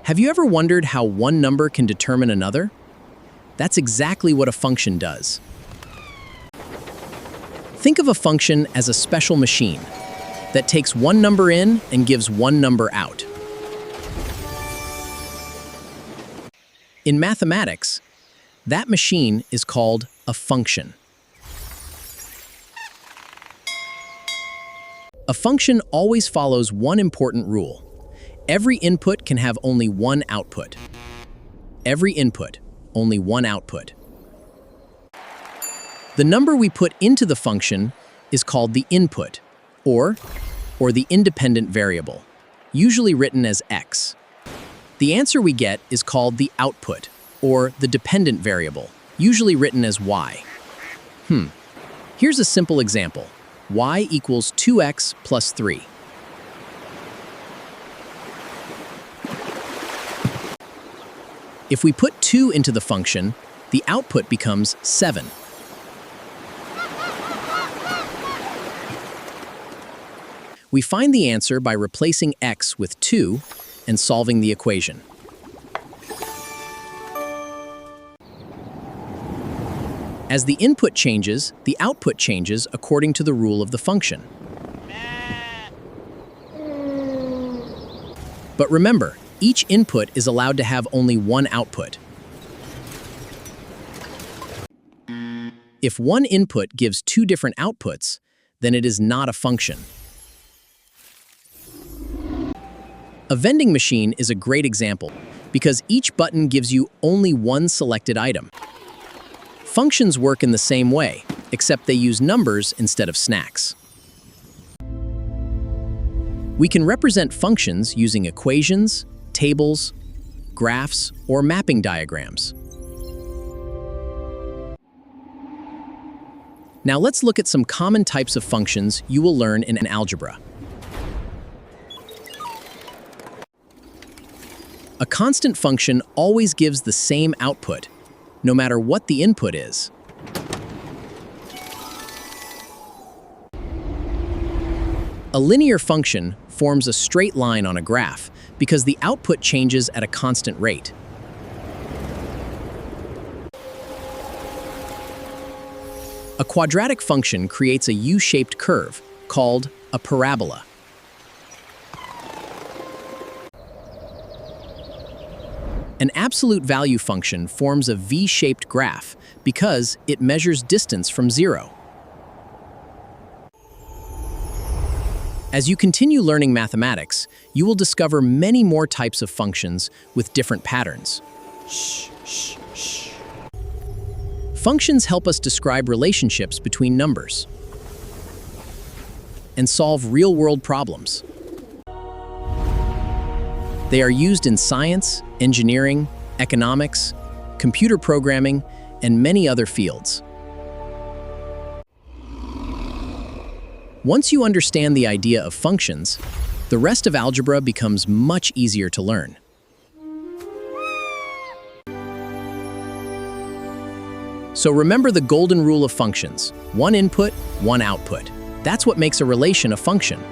Have you ever wondered how one number can determine another? That's exactly what a function does. Think of a function as a special machine that takes one number in and gives one number out. In mathematics, that machine is called a function. A function always follows one important rule. Every input can have only one output. Every input, only one output. The number we put into the function is called the input, or the independent variable, usually written as x. The answer we get is called the output, or the dependent variable, usually written as y. Here's a simple example. Y equals 2x plus 3. If we put 2 into the function, the output becomes 7. We find the answer by replacing x with 2 and solving the equation. As the input changes, the output changes according to the rule of the function. But remember, each input is allowed to have only one output. If one input gives two different outputs, then it is not a function. A vending machine is a great example because each button gives you only one selected item. Functions work in the same way, except they use numbers instead of snacks. We can represent functions using equations, tables, graphs, or mapping diagrams. Now let's look at some common types of functions you will learn in algebra. A constant function always gives the same output, no matter what the input is. A linear function forms a straight line on a graph because the output changes at a constant rate. A quadratic function creates a U-shaped curve called a parabola. An absolute value function forms a V-shaped graph because it measures distance from zero. As you continue learning mathematics, you will discover many more types of functions with different patterns. Functions help us describe relationships between numbers and solve real-world problems. They are used in science, engineering, economics, computer programming, and many other fields. Once you understand the idea of functions, the rest of algebra becomes much easier to learn. So remember the golden rule of functions: one input, one output. That's what makes a relation a function.